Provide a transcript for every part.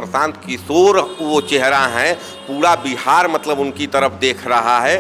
प्रशांत किशोर वो चेहरा है, पूरा बिहार मतलब उनकी तरफ देख रहा है,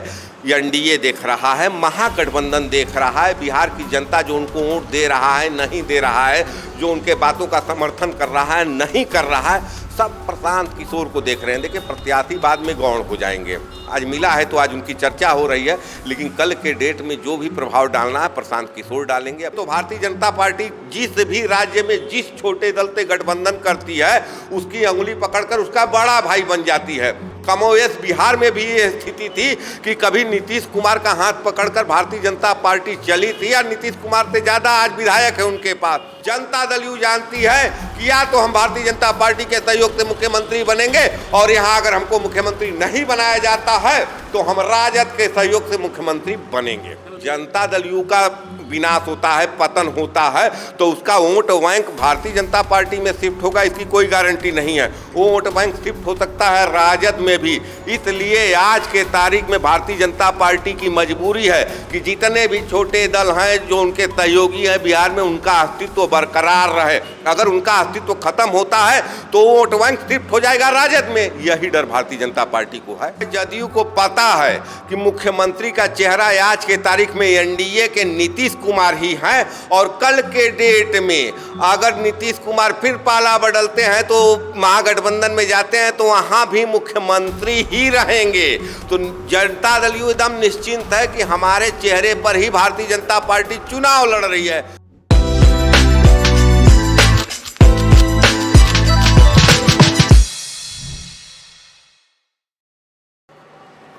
एनडीए देख रहा है, महागठबंधन देख रहा है, बिहार की जनता जो उनको वोट दे रहा है नहीं दे रहा है, जो उनके बातों का समर्थन कर रहा है नहीं कर रहा है, सब प्रशांत किशोर को देख रहे हैं। देखिए, प्रत्याशी बाद में गौण हो जाएंगे, आज मिला है तो आज उनकी चर्चा हो रही है, लेकिन कल के डेट में जो भी प्रभाव डालना है प्रशांत किशोर डालेंगे। अब तो भारतीय जनता पार्टी जिस भी राज्य में जिस छोटे दल से गठबंधन करती है उसकी अंगुली पकड़कर उसका बड़ा भाई बन जाती है। कमोवेश बिहार में भी ये स्थिति थी कि कभी नीतीश कुमार का हाथ पकड़कर भारतीय जनता पार्टी चली थी, या नीतीश कुमार से ज्यादा आज विधायक है उनके पास। जनता दल यू जानती है कि या तो हम भारतीय जनता पार्टी के सहयोग से मुख्यमंत्री बनेंगे, और यहाँ अगर हमको मुख्यमंत्री नहीं बनाया जाता है तो हम राजद के सहयोग से मुख्यमंत्री बनेंगे। जनता दल यू का विनाश होता है, पतन होता है, तो उसका vote bank Bharatiya Janata party में शिफ्ट होगा, इसकी कोई गारंटी नहीं है। वो वोट बैंक शिफ्ट हो सकता है राजद में भी। इसलिए आज के तारीख में भारतीय जनता पार्टी की मजबूरी है कि जितने भी छोटे दल हैं जो उनके सहयोगी हैं बिहार में, उनका अस्तित्व बरकरार रहे। अगर उनका अस्तित्व खत्म होता है तो वोट बैंक शिफ्ट हो जाएगा राजद में। यही डर भारतीय जनता पार्टी को है। जदयू को पता है कि मुख्यमंत्री का चेहरा आज के तारीख में एनडीए के नीतीश कुमार ही हैं, और कल के डेट में अगर नीतीश कुमार फिर पाला बदलते हैं तो महागठबंधन में जाते हैं तो वहां भी मुख्यमंत्री ही रहेंगे। तो जनता दल यू एकदम निश्चिंत है कि हमारे चेहरे पर ही भारतीय जनता पार्टी चुनाव लड़ रही है।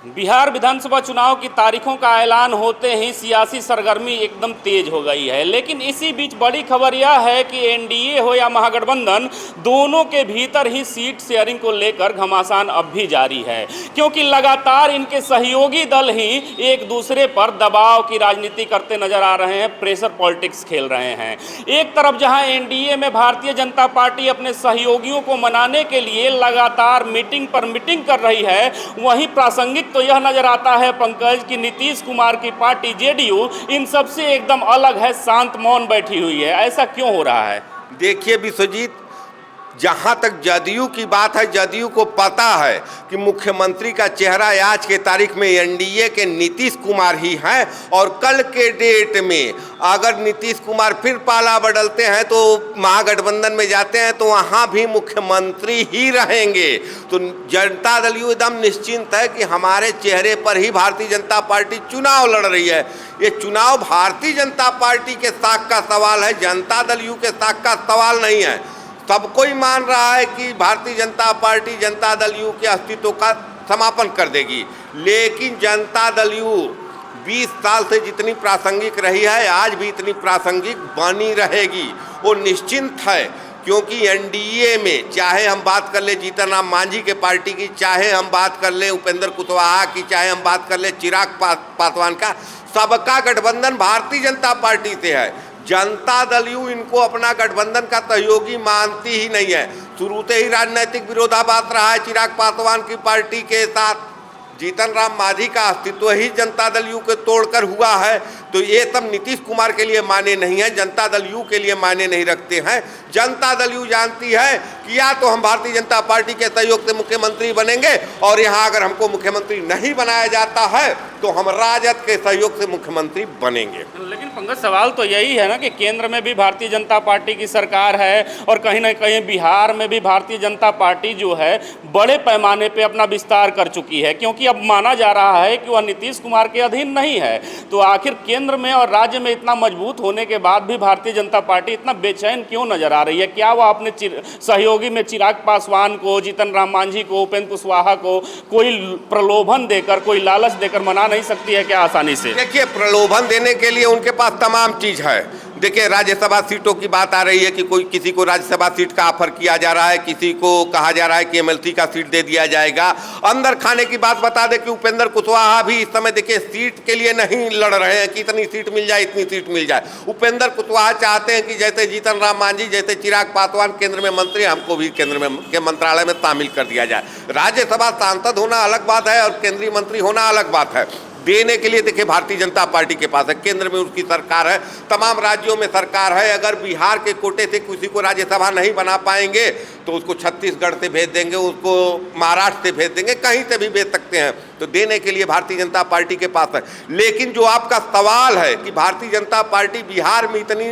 बिहार विधानसभा चुनाव की तारीखों का ऐलान होते ही सियासी सरगर्मी एकदम तेज हो गई है, लेकिन इसी बीच बड़ी खबर यह है कि एनडीए हो या महागठबंधन, दोनों के भीतर ही सीट शेयरिंग को लेकर घमासान अब भी जारी है, क्योंकि लगातार इनके सहयोगी दल ही एक दूसरे पर दबाव की राजनीति करते नजर आ रहे हैं, प्रेशर पॉलिटिक्स खेल रहे हैं। एक तरफ जहां एनडीए में भारतीय जनता पार्टी अपने सहयोगियों को मनाने के लिए लगातार मीटिंग पर मीटिंग कर रही है, वहीं प्रासंगिक तो यह नजर आता है पंकज कि नीतीश कुमार की पार्टी जेडीयू इन सबसे एकदम अलग है, शांत मौन बैठी हुई है। ऐसा क्यों हो रहा है? देखिए विश्वजीत, जहां तक जदयू की बात है, जदयू को पता है कि मुख्यमंत्री का चेहरा आज के तारीख में एनडीए के नीतीश कुमार ही हैं, और कल के डेट में अगर नीतीश कुमार फिर पाला बदलते हैं तो महागठबंधन में जाते हैं तो वहां भी मुख्यमंत्री ही रहेंगे। तो जनता दल यू एकदम निश्चिंत है कि हमारे चेहरे पर ही भारतीय जनता पार्टी चुनाव लड़ रही है। ये चुनाव भारतीय जनता पार्टी के साख का सवाल है, जनता दल यू के साख का सवाल नहीं है। सब कोई मान रहा है कि भारतीय जनता पार्टी जनता दल यू के अस्तित्व का समापन कर देगी, लेकिन जनता दल यू 20 साल से जितनी प्रासंगिक रही है आज भी इतनी प्रासंगिक बनी रहेगी। वो निश्चिंत है, क्योंकि एनडीए में चाहे हम बात कर ले जीतन राम मांझी के पार्टी की, चाहे हम बात कर ले उपेंद्र कुशवाहा की, चाहे हम बात कर ले चिराग पासवान का, सबका गठबंधन भारतीय जनता पार्टी से है। जनता दल यू इनको अपना गठबंधन का सहयोगी मानती ही नहीं है। शुरू से ही राजनीतिक विरोधाभास रहा है चिराग पासवान की पार्टी के साथ। जीतन राम मांझी का अस्तित्व ही जनता दल यू के तोड़कर हुआ है, तो ये सब नीतीश कुमार के लिए माने नहीं है, जनता दल यू के लिए माने नहीं रखते हैं। जनता दल यू जानती है कि या तो हम भारतीय जनता पार्टी के सहयोग से मुख्यमंत्री बनेंगे, और यहाँ अगर हमको मुख्यमंत्री नहीं बनाया जाता है तो हम राजद के सहयोग से मुख्यमंत्री बनेंगे। लेकिन पंकज, सवाल तो यही है ना कि केंद्र में भी भारतीय जनता पार्टी की सरकार है, और कहीं ना कहीं बिहार में भी भारतीय जनता पार्टी जो है बड़े पैमाने पे अपना विस्तार कर चुकी है, क्योंकि अब माना जा रहा है कि वह नीतीश कुमार के अधीन नहीं है। तो आखिर केंद्र में और राज्य में इतना मजबूत होने के बाद भी भारतीय जनता पार्टी इतना बेचैन क्यों नजर आ रही है? क्या वह अपने सहयोगी में चिराग पासवान को, जीतन राम मांझी को, उपेंद्र कुशवाहा को कोई प्रलोभन देकर, कोई लालच देकर मना नहीं सकती है क्या आसानी से? देखिए, प्रलोभन देने के लिए उनके पास तमाम चीज है। देखिए, राज्यसभा सीटों की बात आ रही है कि कोई किसी को राज्यसभा सीट का ऑफर किया जा रहा है, किसी को कहा जा रहा है कि एमएलसी का सीट दे दिया जाएगा। अंदर खाने की बात बता दें कि उपेंद्र कुशवाहा भी इस समय देखिए सीट के लिए नहीं लड़ रहे हैं कि इतनी सीट मिल जाए, इतनी सीट मिल जाए। उपेंद्र कुशवाहा चाहते हैं कि जैसे जीतन राम मांझी, जैसे चिराग पासवान केंद्र में मंत्री, हमको भी केंद्र में के मंत्रालय में शामिल कर दिया जाए। राज्यसभा सांसद होना अलग बात है और केंद्रीय मंत्री होना अलग बात है। देने के लिए देखिए भारतीय जनता पार्टी के पास है, केंद्र में उसकी सरकार है, तमाम राज्यों में सरकार है। अगर बिहार के कोटे से किसी को राज्यसभा नहीं बना पाएंगे तो उसको छत्तीसगढ़ से भेज देंगे, उसको महाराष्ट्र से भेज देंगे, कहीं से भी भेज सकते हैं। तो देने के लिए भारतीय जनता पार्टी के पास है। लेकिन जो आपका सवाल है कि भारतीय जनता पार्टी बिहार में इतनी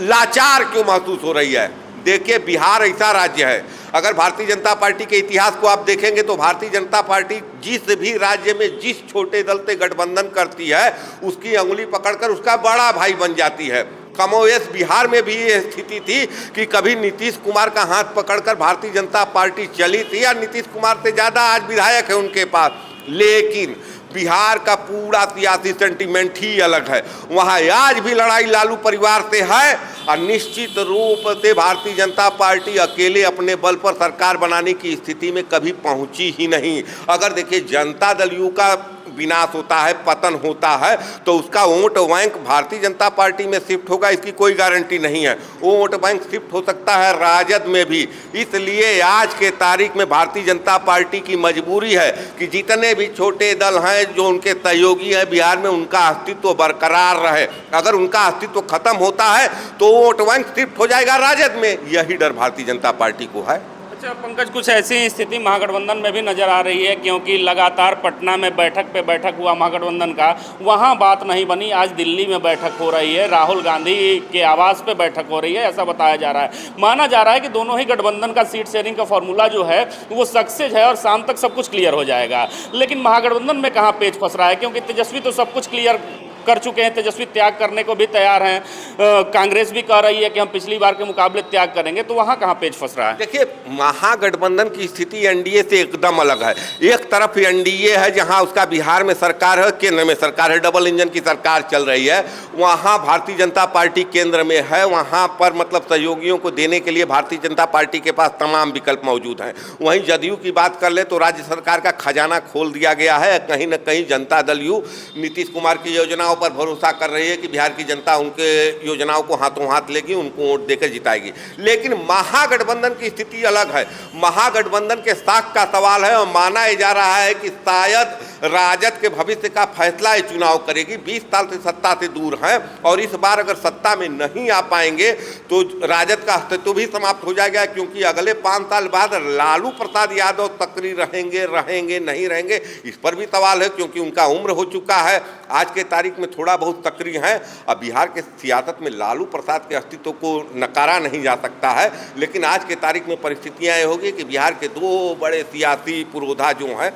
लाचार क्यों महसूस हो रही है, देखिए बिहार ऐसा राज्य है, अगर भारतीय जनता पार्टी के इतिहास को आप देखेंगे तो भारतीय जनता पार्टी जिस भी राज्य में जिस छोटे दल से गठबंधन करती है उसकी अंगुली पकड़कर उसका बड़ा भाई बन जाती है। कमोवेश बिहार में भी ये स्थिति थी कि कभी नीतीश कुमार का हाथ पकड़कर भारतीय जनता पार्टी चली थी, या नीतीश कुमार से ज़्यादा आज विधायक है उनके पास। लेकिन बिहार का पूरा सियासी सेंटिमेंट ही अलग है, वहाँ आज भी लड़ाई लालू परिवार से है, और निश्चित रूप से भारतीय जनता पार्टी अकेले अपने बल पर सरकार बनाने की स्थिति में कभी पहुंची ही नहीं। अगर देखिए जनता दल यू का विनाश होता है, पतन होता है, तो उसका vote bank Bharatiya Janata party में शिफ्ट होगा, इसकी कोई गारंटी नहीं है। वो वोट बैंक शिफ्ट हो सकता है राजद में भी। इसलिए आज के तारीख में भारतीय जनता पार्टी की मजबूरी है कि जितने भी छोटे दल हैं जो उनके सहयोगी हैं बिहार में, उनका अस्तित्व बरकरार रहे। अगर उनका अस्तित्व खत्म होता है तो वोट बैंक शिफ्ट हो जाएगा राजद में, यही डर भारतीय जनता पार्टी को है। अच्छा पंकज, कुछ ऐसी स्थिति महागठबंधन में भी नजर आ रही है, क्योंकि लगातार पटना में बैठक पे बैठक हुआ महागठबंधन का, वहाँ बात नहीं बनी। आज दिल्ली में बैठक हो रही है, राहुल गांधी के आवास पे बैठक हो रही है, ऐसा बताया जा रहा है। माना जा रहा है कि दोनों ही गठबंधन का सीट शेयरिंग का फॉर्मूला जो है वो सक्सेस है और शाम तक सब कुछ क्लियर हो जाएगा। लेकिन महागठबंधन में कहाँ पेच फंस रहा है, क्योंकि तेजस्वी तो सब कुछ क्लियर कर चुके हैं, तेजस्वी त्याग करने को भी तैयार हैं, कांग्रेस भी कह रही है कि हम पिछली बार के मुकाबले त्याग करेंगे, तो वहाँ कहाँ पेच फंस रहा है? देखिए महागठबंधन की स्थिति एनडीए से एकदम अलग है। एक तरफ एनडीए है जहां उसका बिहार में सरकार है, केंद्र में सरकार है, डबल इंजन की सरकार चल रही है। वहां भारतीय जनता पार्टी केंद्र में है, वहां पर मतलब सहयोगियों को देने के लिए भारतीय जनता पार्टी के पास तमाम विकल्प मौजूद हैं। वहीं जदयू की बात कर ले तो राज्य सरकार का खजाना खोल दिया गया है। कहीं न कहीं जनता दल यू नीतीश कुमार की योजनाओं पर भरोसा कर रही है कि बिहार की जनता उनके योजनाओं को हाथों हाथ लेगी, उनको वोट देकर जिताएगी। लेकिन महागठबंधन की स्थिति अलग है। महागठबंधन के साख का सवाल है और माना जा रहा है कि शायद राजद के भविष्य का फैसला ये चुनाव करेगी। 20 साल से सत्ता से दूर हैं और इस बार अगर सत्ता में नहीं आ पाएंगे तो राजद का अस्तित्व भी समाप्त हो जाएगा, क्योंकि अगले 5 साल बाद लालू प्रसाद यादव सक्रिय रहेंगे नहीं रहेंगे, इस पर भी सवाल है, क्योंकि उनका उम्र हो चुका है। आज के तारीख में थोड़ा बहुत सक्रिय हैं। अब बिहार के सियासत में लालू प्रसाद के अस्तित्व को नकारा नहीं जा सकता है, लेकिन आज के तारीख में परिस्थितियाँ ये होगी कि बिहार के 2 बड़े सियासी पुरोधा जो हैं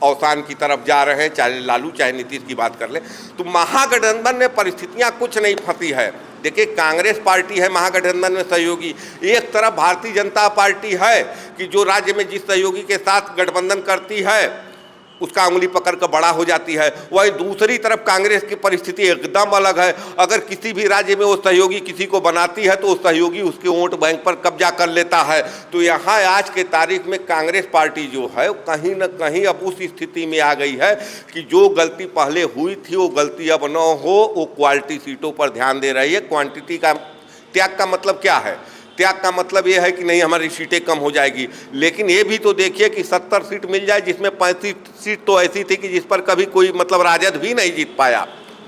अवसान की तरफ जा रहे हैं, चाहे लालू चाहे नीतीश की बात कर ले। तो महागठबंधन में परिस्थितियाँ कुछ नहीं फंसी है। देखिए कांग्रेस पार्टी है महागठबंधन में सहयोगी, एक तरफ भारतीय जनता पार्टी है कि जो राज्य में जिस सहयोगी के साथ गठबंधन करती है उसका उंगली पकड़ कर बड़ा हो जाती है। वही दूसरी तरफ कांग्रेस की परिस्थिति एकदम अलग है। अगर किसी भी राज्य में वो सहयोगी किसी को बनाती है तो वो सहयोगी उसके वोट बैंक पर कब्जा कर लेता है। तो यहाँ आज के तारीख में कांग्रेस पार्टी जो है कहीं न कहीं अब उस स्थिति में आ गई है कि जो गलती पहले हुई थी वो गलती अब न हो। वो क्वालिटी सीटों पर ध्यान दे रही है। क्वांटिटी का त्याग का मतलब क्या है? त्याग का मतलब ये है कि नहीं हमारी सीटें कम हो जाएगी, लेकिन ये भी तो देखिए कि 70 सीट मिल जाए, जिसमें 35 सीट तो ऐसी थी कि जिस पर कभी कोई मतलब राजद भी नहीं जीत पाया,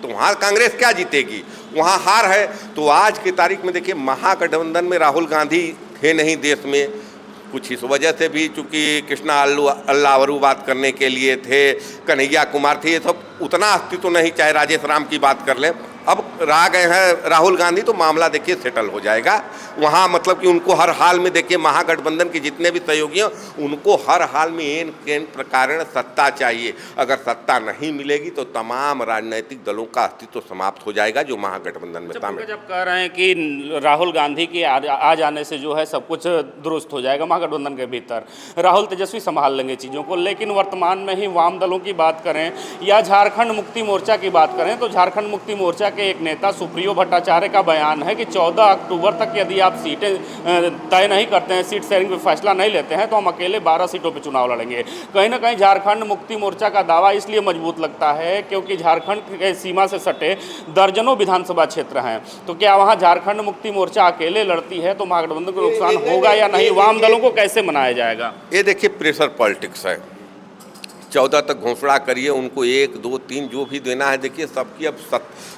तो वहाँ कांग्रेस क्या जीतेगी? वहाँ हार है। तो आज की तारीख में देखिए महागठबंधन में राहुल गांधी थे नहीं देश में, कुछ इस वजह से भी, चूँकि कृष्णा अल्लावरू बात करने के लिए थे, कन्हैया कुमार थे, ये सब उतना अस्तित्व नहीं, चाहे राजेश राम की बात कर लें। अब रह गए हैं राहुल गांधी, तो मामला देखिए सेटल हो जाएगा वहाँ। मतलब कि उनको हर हाल में देखिए महागठबंधन के जितने भी सहयोगी हैं उनको हर हाल में एन केन प्रकार सत्ता चाहिए। अगर सत्ता नहीं मिलेगी तो तमाम राजनीतिक दलों का अस्तित्व समाप्त हो जाएगा जो महागठबंधन में शामिल। जब कह रहे हैं कि राहुल गांधी के आ जाने से जो है सब कुछ दुरुस्त हो जाएगा महागठबंधन के भीतर, राहुल तेजस्वी संभाल लेंगे चीज़ों को, लेकिन वर्तमान में ही वाम दलों की बात करें या झारखंड मुक्ति मोर्चा की बात करें तो झारखंड मुक्ति मोर्चा के एक नेता सुप्रियो भट्टाचार्य का बयान है कि 14 अक्टूबर तक यदि आप सीटें तय नहीं करते हैं, सीट शेयरिंग पे फैसला नहीं लेते हैं, तो हम अकेले 12 सीटों पे चुनाव लड़ेंगे। कहीं ना कहीं झारखंड मुक्ति मोर्चा का दावा इसलिए मजबूत लगता है क्योंकि झारखंड के सीमा से सटे दर्जनों विधानसभा क्षेत्र हैं। तो क्या वहाँ झारखंड मुक्ति मोर्चा अकेले लड़ती है तो महागठबंधन को नुकसान होगा या नहीं? वाम दलों को कैसे मनाया जाएगा? ये देखिए प्रेशर पॉलिटिक्स है। 14 तक घोषणा करिए, उनको 1, 2, 3 जो भी देना है। देखिए सबकी अब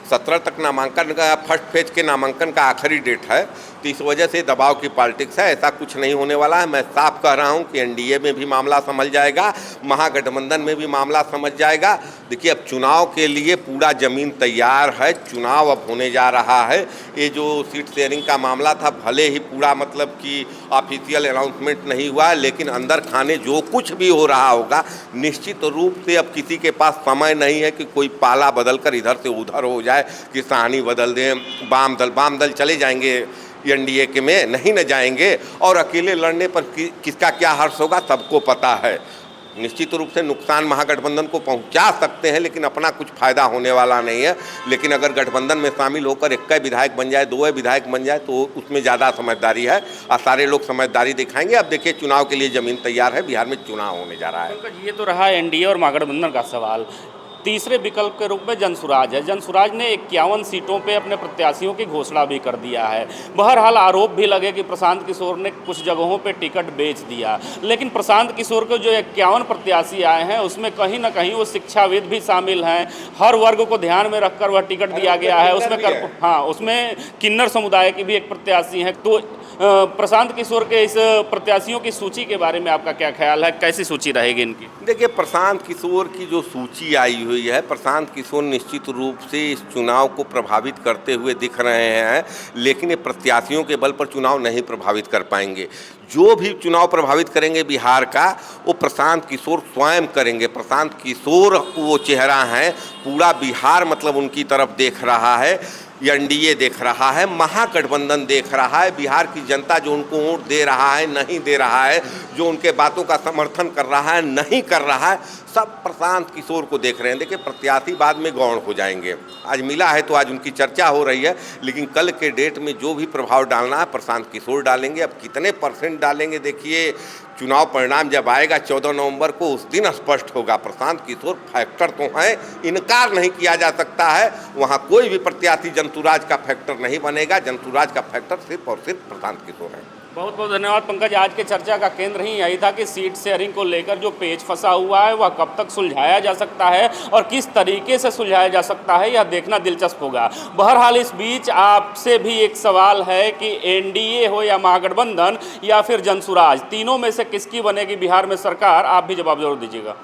17 तक नामांकन का फर्स्ट फेज के नामांकन का आखिरी डेट है, तो इस वजह से दबाव की पॉलिटिक्स है। ऐसा कुछ नहीं होने वाला है। मैं साफ कह रहा हूं कि एनडीए में भी मामला समझ जाएगा, महागठबंधन में भी मामला समझ जाएगा। देखिए अब चुनाव के लिए पूरा जमीन तैयार है, चुनाव अब होने जा रहा है। ये जो सीट शेयरिंग का मामला था, भले ही पूरा मतलब कि ऑफिशियल अनाउंसमेंट नहीं हुआ, लेकिन अंदर खाने जो कुछ भी हो रहा होगा, निश्चित रूप से अब किसी के पास समय नहीं है कि कोई पाला बदल कर इधर से उधर हो जाए, कि साहनी बदल दें, वाम दल चले जाएंगे एनडीए के में नहीं न जाएंगे, और अकेले लड़ने पर किसका क्या हर्ष होगा सबको पता है। निश्चित रूप से नुकसान महागठबंधन को पहुंचा सकते हैं, लेकिन अपना कुछ फायदा होने वाला नहीं है। लेकिन अगर गठबंधन में शामिल होकर 1 विधायक बन जाए, 2 विधायक बन जाए, तो उसमें ज़्यादा समझदारी है और सारे लोग समझदारी दिखाएंगे। अब देखिए चुनाव के लिए ज़मीन तैयार है, बिहार में चुनाव होने जा रहा है। ये तो रहा एनडीए और महागठबंधन का सवाल। तीसरे विकल्प के रूप में जनसुराज है। जनसुराज ने 51 सीटों पे अपने प्रत्याशियों की घोषणा भी कर दिया है। बहरहाल आरोप भी लगे कि प्रशांत किशोर ने कुछ जगहों पे टिकट बेच दिया, लेकिन प्रशांत किशोर के जो 51 प्रत्याशी आए हैं उसमें कहीं ना कहीं वो शिक्षाविद भी शामिल हैं। हर वर्ग को ध्यान में रखकर वह टिकट दिया गया है। उसमें किन्नर समुदाय की भी एक प्रत्याशी हैं। तो प्रशांत किशोर के इस प्रत्याशियों की सूची के बारे में आपका क्या ख्याल है, कैसी सूची रहेगी इनकी? देखिए प्रशांत किशोर की जो सूची आई हुई है, प्रशांत किशोर निश्चित रूप से इस चुनाव को प्रभावित करते हुए दिख रहे हैं, लेकिन ये प्रत्याशियों के बल पर चुनाव नहीं प्रभावित कर पाएंगे। जो भी चुनाव प्रभावित करेंगे बिहार का, वो प्रशांत किशोर स्वयं करेंगे। प्रशांत किशोर वो चेहरा है, पूरा बिहार मतलब उनकी तरफ देख रहा है, एनडीए देख रहा है, महागठबंधन देख रहा है, बिहार की जनता जो उनको वोट दे रहा है नहीं दे रहा है, जो उनके बातों का समर्थन कर रहा है नहीं कर रहा है, सब प्रशांत किशोर को देख रहे हैं। देखिए प्रत्याशी बाद में गौण हो जाएंगे। आज मिला है तो आज उनकी चर्चा हो रही है, लेकिन कल के डेट में जो भी प्रभाव डालना है प्रशांत किशोर डालेंगे। अब कितने % डालेंगे, देखिए चुनाव परिणाम जब आएगा 14 नवंबर को, उस दिन स्पष्ट होगा। प्रशांत किशोर फैक्टर तो हैं, इनकार नहीं किया जा सकता है। वहाँ कोई भी प्रत्याशी जंतुराज का फैक्टर नहीं बनेगा। जंतुराज का फैक्टर सिर्फ और सिर्फ प्रशांत किशोर है। बहुत बहुत धन्यवाद पंकज। आज के चर्चा का केंद्र ही यही था कि सीट शेयरिंग को लेकर जो पेच फंसा हुआ है वह कब तक सुलझाया जा सकता है और किस तरीके से सुलझाया जा सकता है, यह देखना दिलचस्प होगा। बहरहाल इस बीच आपसे भी एक सवाल है कि एनडीए हो या महागठबंधन या फिर जनसुराज, तीनों में से किसकी बनेगी बिहार में सरकार, आप भी जवाब जरूर दीजिएगा।